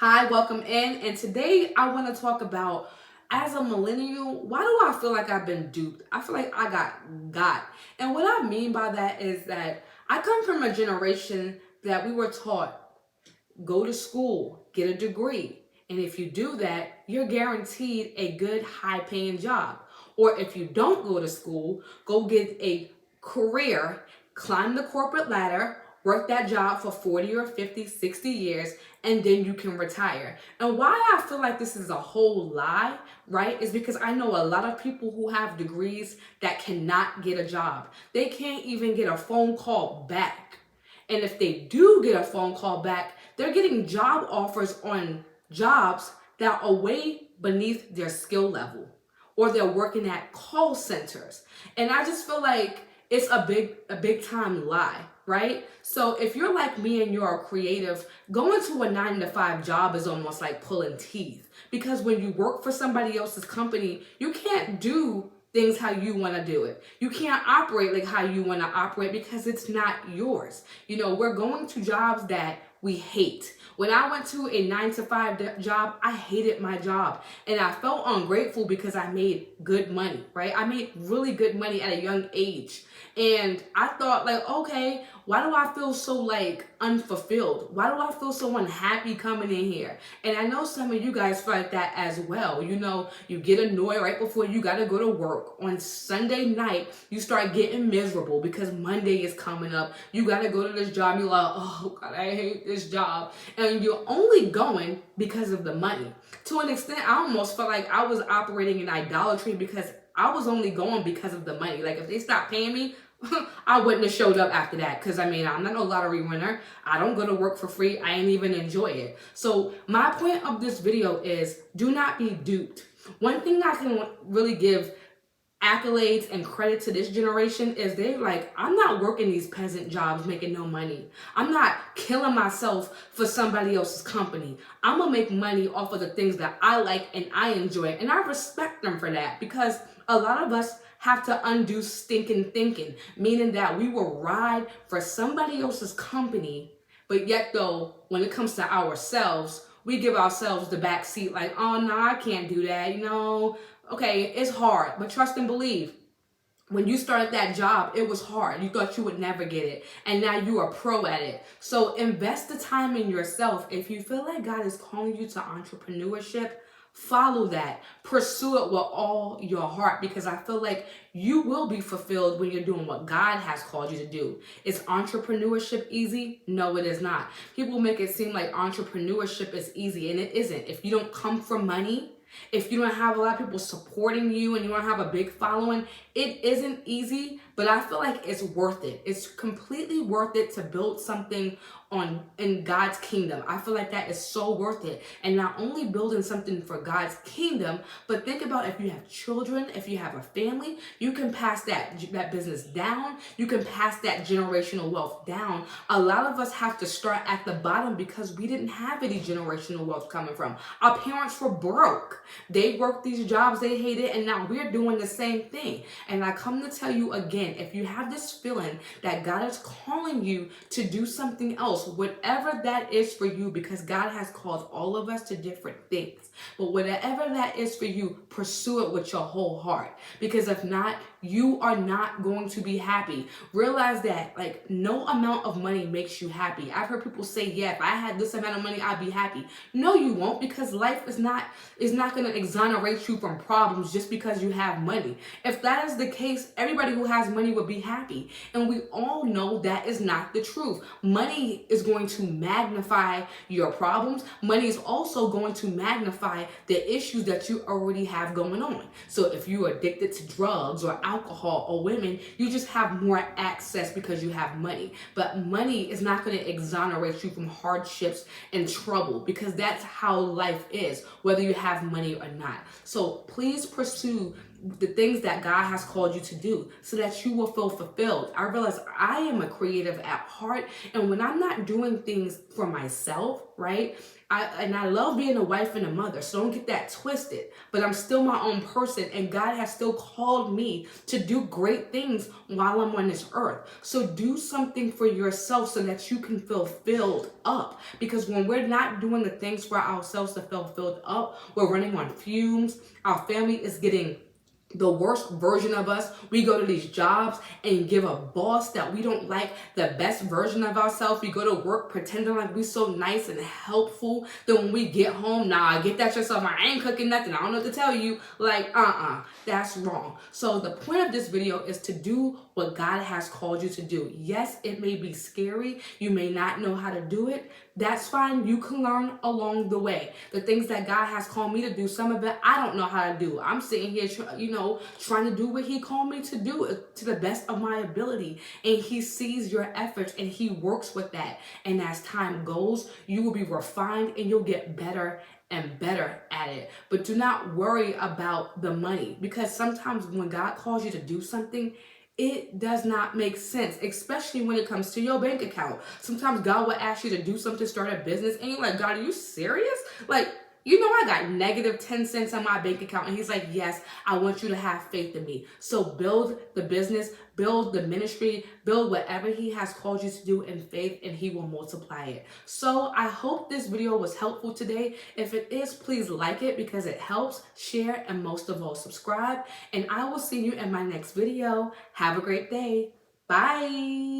Hi, welcome in. And today I want to talk about, as a millennial, why do I feel like I've been duped? I feel like I got. And what I mean by that is that I come from a generation that we were taught, go to school, get a degree. And if you do that, you're guaranteed a good high paying job. Or if you don't go to school, go get a career, climb the corporate ladder, work that job for 40 or 50, 60 years, and then you can retire. And why I feel like this is a whole lie, right, is because I know a lot of people who have degrees that cannot get a job. They can't even get a phone call back. And if they do get a phone call back, they're getting job offers on jobs that are way beneath their skill level, or they're working at call centers. And I just feel like it's a big time lie, right? So if you're like me and you're a creative, going to a 9-to-5 job is almost like pulling teeth, because when you work for somebody else's company, you can't do things how you want to do it. You can't operate like how you want to operate because it's not yours. We're going to jobs that we hate. When I went to a 9-to-5 job, I hated my job and I felt ungrateful because I made good money, right? I made really good money at a young age. And I thought, like, okay, why do I feel so like unfulfilled? Why do I feel so unhappy coming in here? And I know some of you guys feel like that as well. You get annoyed right before you got to go to work. On Sunday night, you start getting miserable because Monday is coming up. You got to go to this job. You're like, oh God, I hate this job. And you're only going because of the money. To an extent, I almost felt like I was operating in idolatry because I was only going because of the money. Like, if they stopped paying me, I wouldn't have showed up after that, because I'm not a lottery winner. I don't go to work for free. I ain't even enjoy it. So my point of this video is, do not be duped. One thing I can really give accolades and credit to this generation is they're like, I'm not working these peasant jobs making no money. I'm not killing myself for somebody else's company. I'm gonna make money off of the things that I like and I enjoy. And I respect them for that, because a lot of us have to undo stinking thinking, meaning that we will ride for somebody else's company, but yet though, when it comes to ourselves, we give ourselves the back seat, like, oh no, I can't do that, Okay, it's hard, but trust and believe. When you started that job, it was hard. You thought you would never get it, and now you are pro at it. So invest the time in yourself. If you feel like God is calling you to entrepreneurship, follow that. Pursue it with all your heart, because I feel like you will be fulfilled when you're doing what God has called you to do. Is entrepreneurship easy? No, it is not. People make it seem like entrepreneurship is easy, and it isn't. If you don't come from money, if you don't have a lot of people supporting you and you don't have a big following, it isn't easy, but I feel like it's worth it. It's completely worth it to build something in God's kingdom. I feel like that is so worth it. And not only building something for God's kingdom, but think about if you have children, if you have a family, you can pass that business down. You can pass that generational wealth down. A lot of us have to start at the bottom because we didn't have any generational wealth coming from. Our parents were broke. They worked these jobs they hated, and now we're doing the same thing. And I come to tell you again, if you have this feeling that God is calling you to do something else, whatever that is for you, because God has called all of us to different things, but whatever that is for you, pursue it with your whole heart, because if not, you are not going to be happy. Realize that, like, no amount of money makes you happy. I've heard people say, yeah, if I had this amount of money, I'd be happy. No, you won't, because life is not going to exonerate you from problems just because you have money. If that is the case, everybody who has money would be happy. And we all know that is not the truth. Money is going to magnify your problems. Money is also going to magnify the issues that you already have going on. So if you're addicted to drugs or alcohol or women, you just have more access because you have money. But money is not going to exonerate you from hardships and trouble, because that's how life is, whether you have money or not. So please pursue the things that God has called you to do so that you will feel fulfilled. I realize I am a creative at heart, and when I'm not doing things for myself, right? I love being a wife and a mother, so don't get that twisted. But I'm still my own person, and God has still called me to do great things while I'm on this earth. So do something for yourself so that you can feel filled up. Because when we're not doing the things for ourselves to feel filled up, we're running on fumes. Our family is getting the worst version of us. We go to these jobs and give a boss that we don't like the best version of ourselves. We go to work pretending like we're so nice and helpful. Then when we get home, nah, get that yourself. I ain't cooking nothing. I don't know what to tell you. Like, that's wrong. So the point of this video is to do what God has called you to do. Yes, it may be scary. You may not know how to do it. That's fine. You can learn along the way. The things that God has called me to do, some of it I don't know how to do. I'm sitting here, trying to do what He called me to do to the best of my ability. And He sees your efforts and He works with that. And as time goes, you will be refined and you'll get better and better at it. But do not worry about the money, because sometimes when God calls you to do something, it does not make sense, especially when it comes to your bank account. Sometimes God will ask you to do something, start a business, and you're like, God, are you serious? Like, I got negative 10 cents on my bank account. And He's like, yes, I want you to have faith in me. So build the business, build the ministry, build whatever He has called you to do in faith, and He will multiply it. So I hope this video was helpful today. If it is, please like it because it helps, share, and most of all, subscribe. And I will see you in my next video. Have a great day. Bye.